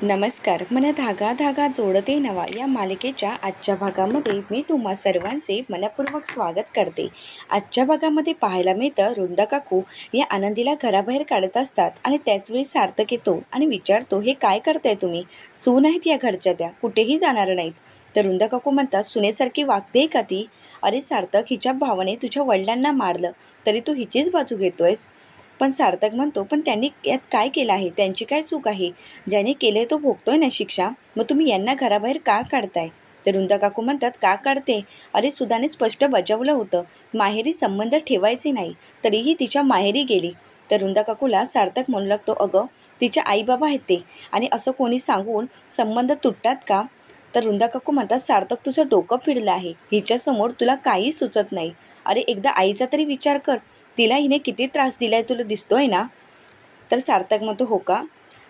नमस्कार. मन धागा धागा जोडते नवा या मालिकेच्या आजच्या भागामध्ये मी तुम्हा सर्वांचे मनपूर्वक स्वागत करते. आजच्या भागामध्ये पाहायला मिळतं रुंदा काकू या आनंदीला घराबाहेर काढत असतात आणि त्याचवेळी सार्थक येतो आणि विचारतो, हे काय करताय तुम्ही? सून आहेत या घरच्या, त्या कुठेही जाणार नाहीत. तर रुंदा काकू म्हणतात, सुनेसारखी वागते का ती? अरे सार्थक, हिच्या भावाने तुझ्या वडिलांना मारलं तरी तू हिचीच बाजू घेतोयस. पण सार्थक म्हणतो, पण त्यांनी यात काय केलं आहे? त्यांची काय चूक आहे? ज्याने केले तो भोगतोय ना शिक्षा. मग तुम्ही यांना घराबाहेर का काढताय? तर रुंदा काकू म्हणतात, का काढते? अरे सुधाने स्पष्ट बजावलं होतं, माहेरी संबंध ठेवायचे नाही, तरीही तिच्या माहेरी गेली. तर रुंदा काकूला सार्थक म्हणू लागतो, अगं तिच्या आईबाबा आहेत ते, आणि असं कोणी सांगून संबंध तुटतात का? तर रुंदा काकू म्हणतात, सार्थक तुझं डोकं फिरलं आहे, हिच्यासमोर तुला काही सुचत नाही. अरे एकदा आईचा तरी विचार कर, तिला हिने किती त्रास दिलाय तुला दिसतोय ना? तर सार्थक म्हणतो, हो का?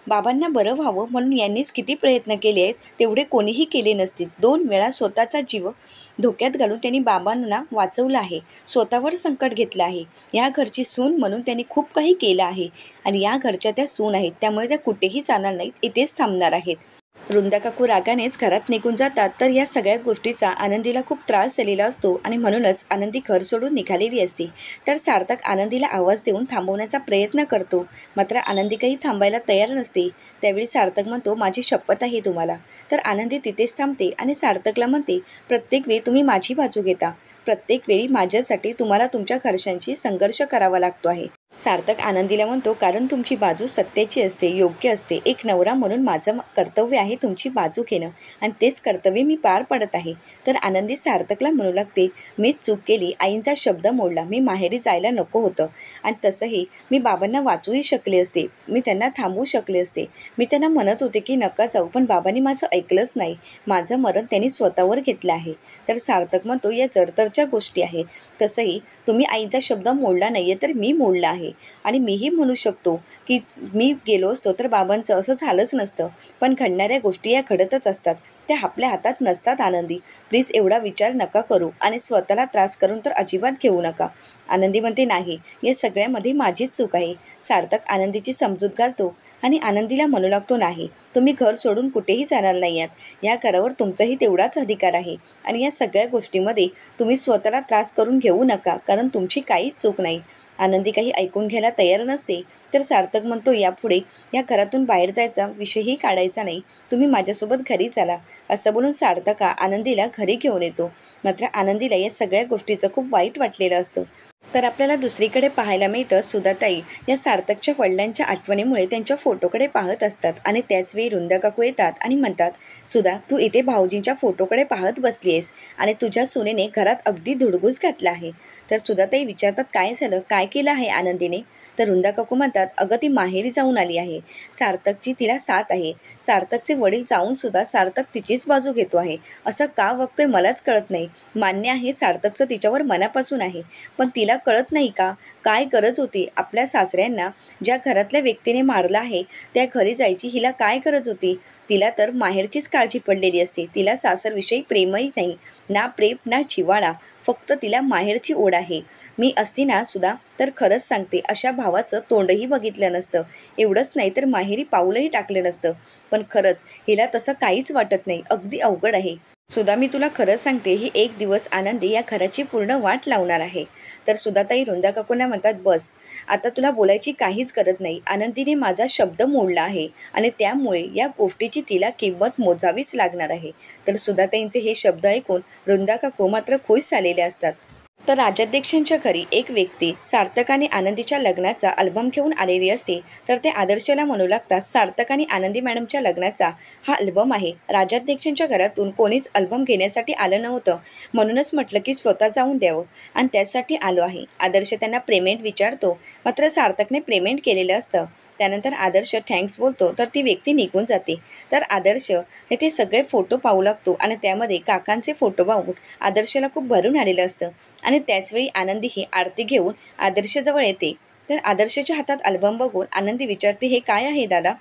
बाबांना बरं व्हावं म्हणून यांनीच किती प्रयत्न केले आहेत, तेवढे कोणीही केले नसतील. 2 वेळा स्वतःचा जीव धोक्यात घालून त्यांनी बाबांना वाचवलं आहे, स्वतःवर संकट घेतलं आहे. या घरची सून म्हणून त्यांनी खूप काही केलं आहे आणि या घरच्या त्या सून आहेत, त्यामुळे त्या कुठेही जाणार नाहीत, इथेच थांबणार आहेत. रुंदा काकू रागानेच घरात निघून जातात. तर या सगळ्या गोष्टीचा आनंदीला खूप त्रास झालेला असतो आणि म्हणूनच आनंदी घर सोडून निघालेली असते. तर सार्थक आनंदीला आवाज देऊन थांबवण्याचा प्रयत्न करतो, मात्र आनंदी काही थांबायला तयार नसते. त्यावेळी सार्थक म्हणतो, माझी शपथ आहे तुम्हाला. तर आनंदी तिथेच थांबते आणि सार्थकला म्हणते, प्रत्येक वेळी तुम्ही माझी बाजू घेता, प्रत्येक वेळी माझ्यासाठी तुम्हाला तुमच्या घरच्यांशी संघर्ष करावा लागतो आहे. सार्थक आनंदीला म्हणतो, कारण तुमची बाजू सत्याची असते, योग्य असते. एक नवरा म्हणून माझं कर्तव्य आहे तुमची बाजू घेणं, आणि तेच कर्तव्य मी पार पाडत आहे. तर आनंदी सार्थकला म्हणू लागते, मीच चूक केली, आईंचा शब्द मोडला, मी माहेरी जायला नको होतं, आणि तसंही मी बाबांना वाचूही शकले असते, मी त्यांना थांबवू शकले असते. मी त्यांना म्हणत होते की नका जाऊ, पण बाबांनी माझं ऐकलंच नाही. माझं मरण त्यांनी स्वतःवर घेतलं आहे. तर सार्थक म्हणतो, या जडतरच्या गोष्टी आहेत. तसंही तुम्ही आईचा शब्द मोडला नाही आहे, तर मी मोडला आहे. आणि मीही म्हणू शकतो की मी गेलो असतो तर बाबांचं असं झालंच नसतं. पण घडणाऱ्या गोष्टी या घडतच असतात, त्या आपल्या हातात नसतात. आनंदी, प्लीज एवढा विचार नका करू आणि स्वतःला त्रास करून तर अजिबात घेऊ नका. आनंदी म्हणते, नाही, या सगळ्यामध्ये माझीच चूक आहे. सार्थक आनंदीची समजूत घालतो आणि आनंदीला म्हणू लागतो, नाही, तुम्ही घर सोडून कुठेही जाणार नाही आहात. या घरावर तुमचाही तेवढाच अधिकार आहे आणि या सगळ्या गोष्टीमध्ये तुम्ही स्वतःला त्रास करून घेऊ नका, कारण तुमची काहीच चूक नाही. आनंदी काही ऐकून घ्यायला तयार नसते. तर सार्थक म्हणतो, यापुढे या घरातून बाहेर जायचा विषयही काढायचा नाही, तुम्ही माझ्यासोबत घरी चला. असं बोलून सार्थक आनंदीला घरी घेऊन येतो. मात्र आनंदीला या सगळ्या गोष्टीचं खूप वाईट वाटलेलं असतं. तर आपल्याला दुसरीकडे पाहायला मिळतं, सुधाताई या सार्थकच्या वडिलांच्या आठवणीमुळे त्यांच्या फोटोकडे पाहत असतात आणि त्याचवेळी रुंदा काकू येतात आणि म्हणतात, सुधा, तू इथे भाऊजींच्या फोटोकडे पाहत बसली आहेस आणि तुझ्या सुनेने घरात अगदी धुडगूस घातला आहे. तर सुधाताई विचारतात, काय झालं, काय केलं आहे आनंदीने? तर रुंदा काकू म्हणतात, अगं ती माहेरी जाऊन आली आहे, सार्थकची तिला साथ आहे. सार्थकचे वडील जाऊन सुद्धा सार्थक तिचीच बाजू घेतो आहे. असं का वागतोय मलाच कळत नाही. मान्य आहे, सार्थकचं तिच्यावर मनापासून आहे, पण तिला कळत नाही का? काय गरज होती आपल्या सासऱ्यांना ज्या घरातल्या व्यक्तीने मारलं आहे त्या घरी जायची? हिला काय गरज होती? तिला तर माहेरचीच काळजी पडलेली असते. तिला सासरविषयी प्रेमही नाही, ना प्रेम ना जिव्हाळा, फक्त तिला माहेरची ओढ आहे. मी असती ना सुद्धा तर खरंच सांगते, अशा भावाचं तोंडही बघितलं नसतं. एवढंच नाही तर माहेरी पाऊलही टाकलं नसतं. पण खरंच हिला तसं काहीच वाटत नाही. अगदी अवघड आहे. सुधा, मी तुला खरं सांगते, ही एक दिवस आनंदी या घराची पूर्ण वाट लावणार आहे. तर सुधाताई रुंदा काकूंना म्हणतात, बस, आता तुला बोलायची काहीच गरज नाही. आनंदीने माझा शब्द मोडला आहे आणि त्यामुळे या गोष्टीची तिला किंमत मोजावीच लागणार आहे. तर सुधाताईंचे हे शब्द ऐकून रुंदा काकू मात्र खुश झालेले असतात. तर राजाध्यक्षांच्या घरी एक व्यक्ती सार्थक आणि आनंदीच्या लग्नाचा अल्बम घेऊन आलेली असते. तर ते आदर्शला म्हणू लागतात, सार्थक आणि आनंदी मॅडमच्या लग्नाचा हा अल्बम आहे. राजाध्यक्षांच्या घरातून कोणीच अल्बम घेण्यासाठी आलं नव्हतं, म्हणूनच म्हटलं की स्वतः जाऊन द्यावं आणि त्यासाठी आलो आहे. आदर्श त्यांना पेमेंट विचारतो, मात्र सार्थकने पेमेंट केलेलं असतं. त्यानंतर आदर्श थँक्स बोलतो, तर ती व्यक्ती निघून जाते. तर आदर्श हे ते सगळे फोटो पाहू लागतो आणि त्यामध्ये काकांचे फोटो पाहून आदर्शला खूप भरून आलेलं असतं. आणि त्याचवेळी आनंदी ही आरती घेऊन आदर्शजवळ येते. तर आदर्शच्या हातात अल्बम बघून आनंदी विचारते, हे काय आहे दादा?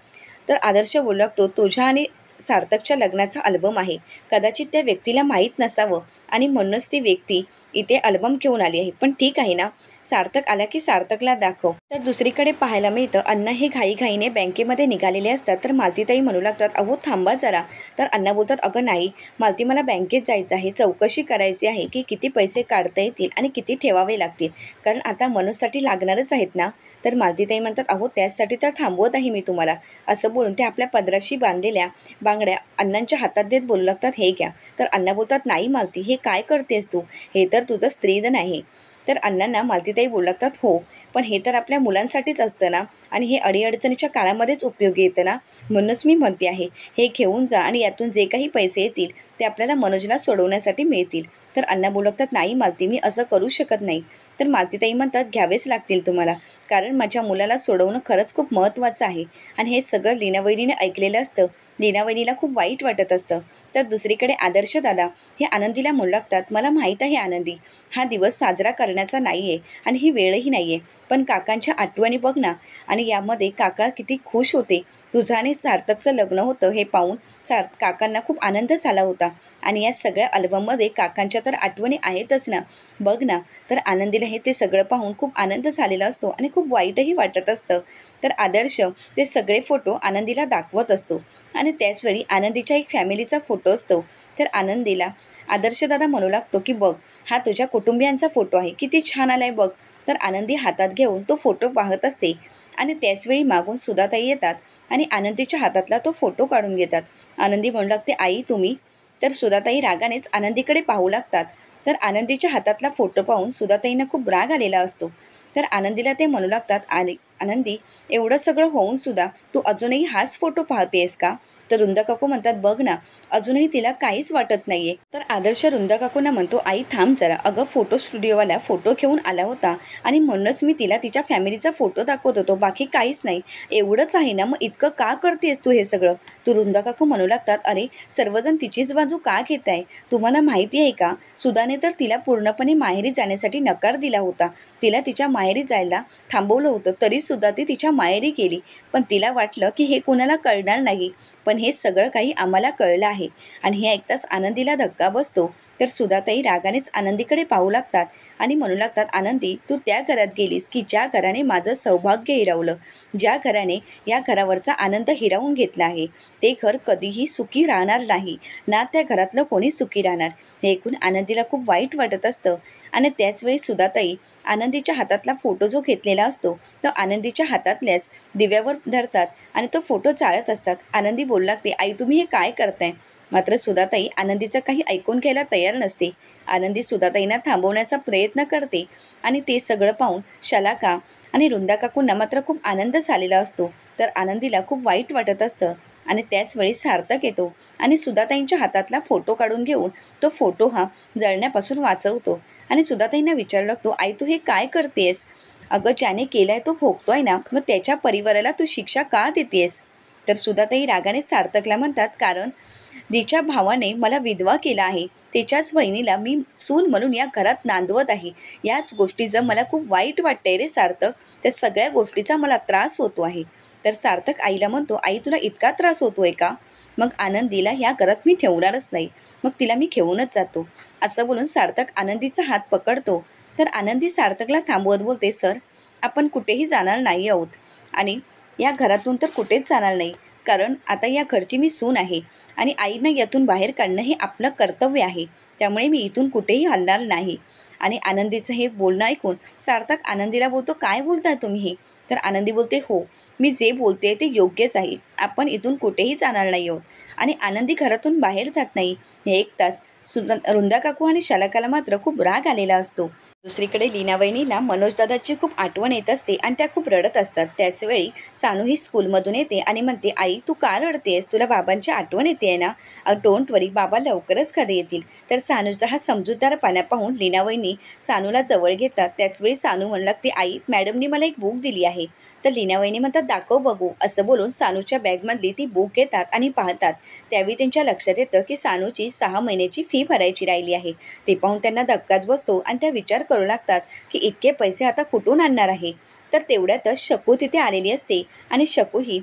तर आदर्श बोलू लागतो, तुझ्या आणि सार्थकच्या लग्नाचा अल्बम आहे. कदाचित त्या व्यक्तीला माहीत नसावं आणि म्हणूनच ती व्यक्ती इथे अल्बम घेऊन आली आहे. पण ठीक आहे ना, सार्थक आला की सार्थकला दाखव. तर दुसरीकडे पाहायला मिळतं अण्णा हे घाईघाईने बँकेमध्ये निघालेले असतात. तर मालतीताई म्हणू लागतात, अहो थांबा जरा. तर अण्णा बोलतात, अगं नाही मालती, मला बँकेत जायचं आहे, चौकशी करायची आहे की किती पैसे काढता येतील आणि किती ठेवावे लागतील, कारण आता मनोजसाठी लागणारच आहेत ना. तर मालतीताई म्हणतात, अहो त्याचसाठी तर थांबवत आहे मी तुम्हाला. असं बोलून ते आपल्या पदराशी बांधलेल्या बांगड्या अण्णांच्या हातात देत बोलू लागतात, हे घ्या. तर अण्णा बोलतात, नाही मालती, हे काय करतेस तू, हे तर तुझं स्त्रीधन आहे. तर अण्णांना मालतीताई बोलू लागतात, हो पण हे तर आपल्या मुलांसाठीच असतं ना, आणि हे अडीअडचणीच्या काळामध्येच उपयोगी येतं ना, म्हणूनच मी म्हणते आहे, हे घेऊन जा आणि यातून जे काही पैसे येतील ते आपल्याला मनोजला सोडवण्यासाठी मिळतील. तर अण्णा बोलतात, नाही मालती, मी असं करू शकत नाही. तर मालतीताई म्हणतात, घ्यावेच लागतील तुम्हाला, कारण माझ्या मुलाला सोडवणं खरंच खूप महत्त्वाचं आहे. आणि हे सगळं लीनावहिनीने ऐकलेलं असतं. लीनावहिनीला खूप वाईट वाटत असतं. तर दुसरीकडे आदर्श दादा हे आनंदीला म्हणू लागतात, मला माहीत आहे आनंदी, हा दिवस साजरा करण्याचा नाही आहे आणि ही वेळही नाही आहे, पण काकांच्या आठवणी बघ ना, आणि यामध्ये काका किती खुश होते. तुझं आणि सार्थकचं लग्न होतं हे पाहून काकांना खूप आनंद झाला होता. आणि या सगळ्या अल्बममध्ये काकांच्या तर आठवणी आहेतच ना, बघ ना. तर आनंदीला हे ते सगळं पाहून खूप आनंद झालेला असतो आणि खूप वाईटही वाटत असतं. तर आदर्श ते सगळे फोटो आनंदीला दाखवत असतो आणि त्याचवेळी आनंदीच्या एक फॅमिलीचा फोटो असतो. तर आनंदीला आदर्शदादा म्हणू लागतो की बघ, हा तुझ्या कुटुंबियांचा फोटो आहे, किती छान आलाय बघ. तर आनंदी हातात घेऊन तो फोटो पाहत असते आणि त्याचवेळी मागून सुधाताई येतात आणि आनंदीच्या हातातला तो फोटो काढून घेतात. आनंदी म्हणू लागते, आई तुम्ही. तर सुधाताई रागानेच आनंदीकडे पाहू लागतात. तर आनंदीच्या हातातला फोटो पाहून सुधाताईंना खूप राग आलेला असतो. तर आनंदीला ते म्हणू लागतात, आनंदी, एवढं सगळं होऊन सुद्धा तू अजूनही हाच फोटो पाहतेस का. तर रुंदा काकू म्हणतात, बघ ना, अजूनही तिला काहीच वाटत नाहीये. तर आदर्श रुंदा काकूंना म्हणतो, आई थांब जरा, अगं फोटो स्टुडिओवाला फोटो घेऊन आला होता आणि म्हणूनच मी तिला तिच्या फॅमिलीचा फोटो दाखवत होतो, बाकी काहीच नाही. एवढंच आहे ना, मग इतकं का करतेस तू हे सगळं. तू रुंदा काकू म्हणू लागतात, अरे सर्वजण तिचीच बाजू का घेत आहे. तुम्हाला माहिती आहे का, सुधाने तर तिला पूर्णपणे माहेरी जाण्यासाठी नकार दिला होता. तिला तिच्या माहेरी जायला थांबवलं होतं, तरीसुद्धा ती तिच्या माहेरी गेली. पण तिला वाटलं की हे कोणाला कळणार नाही, पण हे सगळं काही आम्हाला कळलं आहे. आणि हे ऐकताच आनंदीला धक्का बसतो. तर सुधाताई रागानेच आनंदीकडे पाहू लागतात आणि म्हणू लागतात, आनंदी, तू त्या घरात गेलीस की ज्या घराने माझं सौभाग्य हिरावलं, ज्या घराने या घरावरचा आनंद हिरावून घेतला आहे. ते घर कधीही सुखी राहणार नाही ना, त्या घरातलं कोणी सुखी राहणार. हे ऐकून आनंदीला खूप वाईट वाटत असतं. आणि त्याचवेळी सुधाताई आनंदीच्या हातातला फोटो जो घेतलेला असतो तो आनंदीच्या हातातल्याच दिव्यावर धरतात आणि तो फोटो चाळत असतात. आनंदी बोलू लागते, आई तुम्ही हे काय करताय. मात्र सुधाताई आनंदीचं काही ऐकून घ्यायला तयार नसते. आनंदी सुधाताईंना थांबवण्याचा प्रयत्न करते आणि ते सगळं पाहून शलाका आणि रुंदा काकूंना मात्र खूप आनंद झालेला असतो. तर आनंदीला खूप वाईट वाटत असतं. आणि त्याचवेळी सार्थक येतो आणि सुधाताईंच्या हातातला फोटो काढून घेऊन तो फोटो हा जळण्यापासून वाचवतो आणि सुधाताईंना विचारू लागतो, आई तू हे काय करतेस. अगं ज्याने केलंय तो भोगतोय ना, मग त्याच्या परिवाराला तू शिक्षा का देतेस. तर सुधाताई रागाने सार्थकला म्हणतात, कारण जिच्या भावाने मला विधवा केला आहे त्याच्याच बहिणीला मी सून म्हणून या घरात नांदवत आहे. याच गोष्टीचं मला खूप वाईट वाटतंय रे सार्थक. त्या सगळ्या गोष्टीचा मला त्रास होतो आहे. तर सार्थक आईला म्हणतो, आई तुला इतका त्रास होतोय का. मग आनंदीला ह्या घरात मी ठेवणारच नाही, मग तिला मी घेऊनच जातो. असं बोलून सार्थक आनंदीचा हात पकडतो. तर आनंदी सार्थकला थांबवत बोलते, सर आपण कुठेही जाणार नाही आहोत आणि या घरातून तर कुठेच जाणार नाही, कारण आता या घरची मी सून आहे आणि आईनं यातून बाहेर काढणं हे आपलं कर्तव्य आहे. त्यामुळे मी इथून कुठेही हलणार नाही. आणि आनंदीचं हे बोलणं ऐकून सार्थक आनंदीला बोलतो, काय बोलताय तुम्ही हे. तर आनंदी बोलते, हो मी जे बोलते ते योग्यच आहे, आपण इथून कुठेही जाणार नाही आहोत. आणि आनंदी घरातून बाहेर जात नाही. हे ऐकताच रुंदा काकू आणि शलाकाला मात्र खूप राग आलेला असतो. दुसरीकडे लीनावहिनीला मनोजदादाची खूप आठवण येत असते आणि त्या खूप रडत असतात. त्याचवेळी सानू ही स्कूलमधून येते आणि म्हणते, आई तू का रडतेस, तुला बाबांची आठवण येते ना. डोंट वरी, बाबा लवकरच कधी येतील. तर सानूचा हा समजूतदारपणा पाहून लीनावहिनी सानूला जवळ घेतात. त्याचवेळी सानू म्हणू लागते, आई मॅडमनी मला एक बुक दिली आहे. तर लीनावहिनी म्हणतात, दाखव बघू. असं बोलून सानूच्या बॅगमधली ती बुक घेतात आणि पाहतात. त्यावेळी त्यांच्या लक्षात येतं की सानूची 6 महिन्याची फी भरायची राहिली आहे. ते पाहून त्यांना धक्काच बसतो आणि त्या विचार करू लागतात की इतके पैसे आता कुठून आणणार आहे. तर तेवढ्यातच शकू तिथे आलेली असते आणि शकू ही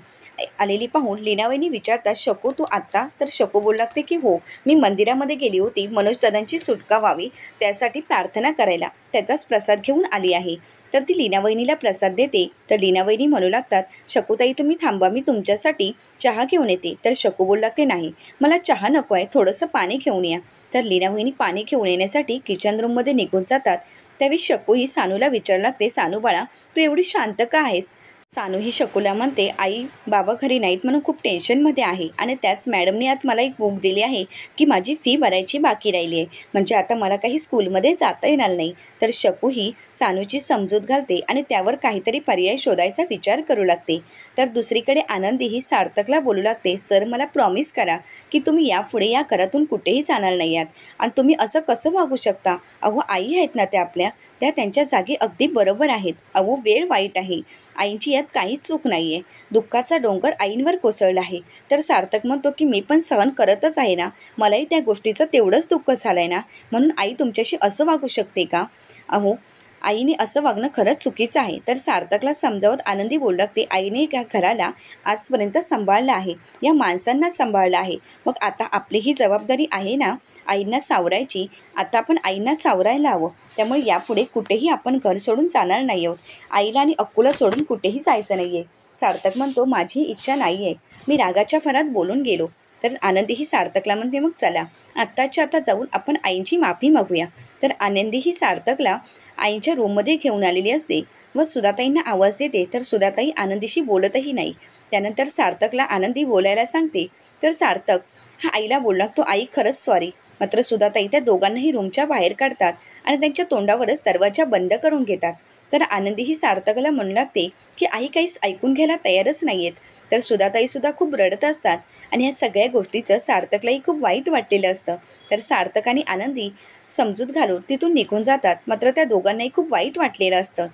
आलेली पाहून लीनावहिनी विचारतात, शकू तू आत्ता? तर शकू बोलू लागते की हो, मी मंदिरामध्ये गेली होती मनोज दादांची सुटका व्हावी त्यासाठी प्रार्थना करायला, त्याचाच प्रसाद घेऊन आली आहे. तर ती लीनावहिनीला प्रसाद देते. तर लीनावहिनी म्हणू लागतात, शकूताई तुम्ही थांबा, मी तुमच्यासाठी चहा घेऊन येते. तर शकू बोलू लागते, नाही मला चहा नको आहे, थोडंसं पाणी घेऊन या. तर लीनावहिनी पाणी घेऊन येण्यासाठी किचन रूममध्ये निघून जातात. त्यावेळी शकू ही सानूला विचारू लागते, सानू बाळा तू एवढी शांत का आहेस? सानू ही शकूला म्हणते, आई बाबा घरी नाहीत म्हणून खूप टेन्शनमध्ये आहे आणि त्याच मॅडमने आज मला एक बुक दिली आहे की माझी फी भरायची बाकी राहिली आहे, म्हणजे आता मला काही स्कूलमध्ये जाता येणार नाही. तर शकू ही सानूची समजूत घालते आणि त्यावर काहीतरी पर्याय शोधायचा विचार करू लागते. तर दुसरीकडे आनंदी ही सार्थकला बोलू लागते, सर मला प्रॉमिस करा की तुम्ही यापुढे या घरातून कुठेही जाणार नाही आहात आणि तुम्ही असं कसं वागू शकता? अहो आई आहेत ना त्या आपल्या, त्या त्यांच्या जागी अगदी बरोबर आहेत. अहो वेळ वाईट आहे, आईंची यात काहीच चूक नाही आहे. दुःखाचा डोंगर आईंवर कोसळला आहे. तर सार्थक म्हणतो की मी पण सहन करतच आहे ना, मलाही त्या गोष्टीचं तेवढंच दुःख झालं आहे ना, म्हणून आई तुमच्याशी असं वागू शकते का? अहो आईने असं वागणं खरंच चुकीचं आहे. तर सार्थकला समजावत आनंदी बोलू लागते, आईने या घराला आजपर्यंत सांभाळलं आहे, या माणसांना सांभाळलं आहे, मग आता आपली ही जबाबदारी आहे ना आईंना सावरायची. आता आपण आईंना सावरायला हवं. त्यामुळे यापुढे कुठेही आपण घर सोडून जाणार नाही आहोत. आईला आणि अक्कूला सोडून कुठेही जायचं नाही आहे. सार्थक म्हणतो, माझी इच्छा नाही आहे, मी रागाच्या भरात बोलून गेलो. तर आनंदी ही सार्थकला म्हणते, मग चला आत्ताच्या आता जाऊन आपण आईंची माफी मागूया. तर आनंदी ही सार्थकला आईंच्या रूममध्ये घेऊन आलेली असते व सुधाताईंना आवाज देते. तर सुधाताई आनंदीशी बोलतही नाही. त्यानंतर सार्थकला आनंदी बोलायला सांगते. तर सार्थक हा आईला बोलू लागतो, आई खरंच सॉरी. मात्र सुधाताई त्या दोघांनाही रूमच्या बाहेर काढतात आणि त्यांच्या तोंडावरच दरवाजा बंद करून घेतात. तर आनंदी ही सार्थकला म्हणू लागते की आई काहीच ऐकून घ्यायला तयारच नाही आहेत. तर सुधाताईसुद्धा खूप रडत असतात आणि ह्या सगळ्या गोष्टीचं सार्थकलाही खूप वाईट वाटलेलं असतं. तर सार्थक आणि आनंदी समजूत घालून तिथून निघून जातात. मात्र त्या दोघांनाही खूप वाईट वाटलेलं असतं.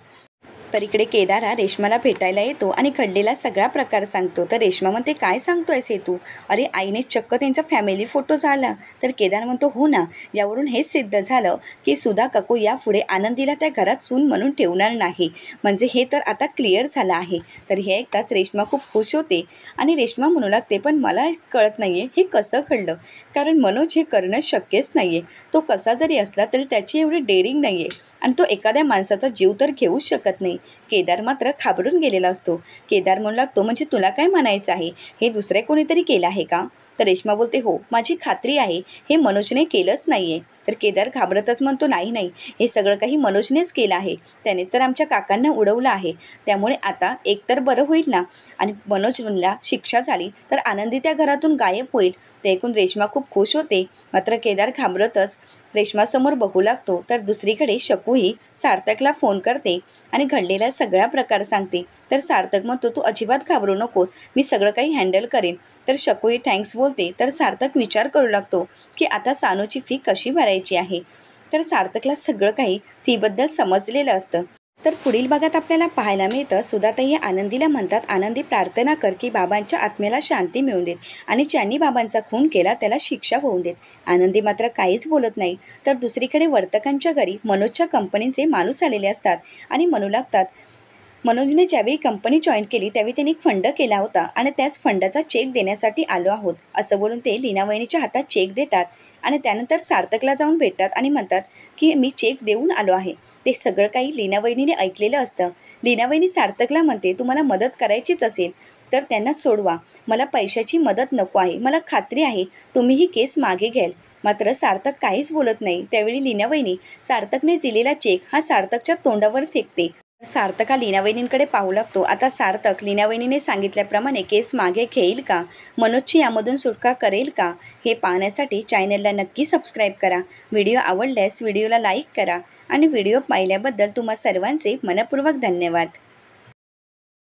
तर इकडे केदार हा रेश्माला भेटायला येतो आणि घडलेला सगळा प्रकार सांगतो. तर रेश्मा म्हणते, काय सांगतोयस हे तू? अरे आईने चक्क त्यांचा फॅमिली फोटो झाला. तर केदार म्हणतो, हो ना, यावरून हेच सिद्ध झालं की सुधा काकू यापुढे आनंदीला त्या घरात सून म्हणून ठेवणार नाही, म्हणजे हे तर आता क्लिअर झालं आहे. तर हे ऐकताच रेश्मा खूप खुश होते आणि रेश्मा म्हणू लागते, पण मला कळत नाही आहे हे कसं घडलं, कारण मनोज हे करणं शक्यच नाही आहे. तो कसा जरी असला तरी त्याची एवढी डेअरिंग नाही आहे आणि तो एखाद्या माणसाचा जीव तर घेऊच शकत नाही. केदार मात्र घाबरून गेलेला असतो. केदार म्हणू लागतो, म्हणजे तुला काय म्हणायचं आहे, हे दुसरे कोणीतरी केलं आहे का? तर रेश्मा बोलते, हो माझी खात्री आहे हे मनोजने केलंच नाही आहे. तर केदार घाबरतच म्हणतो, नाही नाही, हे सगळं काही मनोजनेच केलं आहे, त्यानेच तर आमच्या काकांना उडवलं आहे. त्यामुळे आता एकतर बरं होईल ना, आणि मनोजला शिक्षा झाली तर आनंदी त्या घरातून गायब होईल. ते ऐकून रेश्मा खूप खुश होते. मात्र केदार घाबरतच रेश्मासमोर बघू लागतो. तर दुसरीकडे शकूही सार्थकला फोन करते आणि घडलेला सगळा प्रकार सांगते. तर सार्थक म्हणतो, तू अजिबात घाबरू नकोस, मी सगळं काही हँडल करेन. तर शकूही थँक्स बोलते. तर सार्थक विचार करू लागतो की आता सानूची फी कशी भरायची आहे. तर सार्थकला सगळं काही फीबद्दल समजलेलं असतं. तर पुढील भागात आपल्याला पाहायला मिळतं, सुधाताई आनंदीला म्हणतात, आनंदी प्रार्थना कर की बाबांच्या आत्म्याला शांती मिळून देत आणि ज्यांनी बाबांचा खून केला त्याला शिक्षा होऊन देत. आनंदी मात्र काहीच बोलत नाही. तर दुसरीकडे वर्तकांच्या घरी मनोजच्या कंपनीचे माणूस आलेले असतात आणि म्हणू लागतात, मनोजने ज्यावेळी कंपनी जॉईन केली त्यावेळी त्यांनी एक फंड केला होता आणि त्याच फंडाचा चेक देण्यासाठी आलो आहोत, असं बोलून ते लीनावहिनीच्या हातात चेक देतात आणि त्यानंतर सार्थकला जाऊन भेटतात आणि म्हणतात की मी चेक देऊन आलो आहे. ते सगळं काही लीनावहिनीने ऐकलेलं असतं. लीनावहिनी सार्थकला म्हणते, तुम्हाला मदत करायचीच असेल तर त्यांना सोडवा, मला पैशाची मदत नको आहे, मला खात्री आहे तुम्ही ही केस मागे घ्याल. मात्र सार्थक काहीच बोलत नाही. त्यावेळी लीनावहिनी सार्थकने दिलेला चेक हा सार्थकच्या तोंडावर फेकते. सार्थक हा लीनावहिनींकडे पाहू लागतो. आता सार्थक लीनावहिनीने सांगितल्याप्रमाणे केस मागे घेईल का, मनोजची यामधून सुटका करेल का, हे पाहण्यासाठी चॅनलला नक्की सबस्क्राईब करा. व्हिडिओ आवडल्यास व्हिडिओला लाईक करा आणि व्हिडिओ पाहिल्याबद्दल तुम्हा सर्वांचे मनपूर्वक धन्यवाद.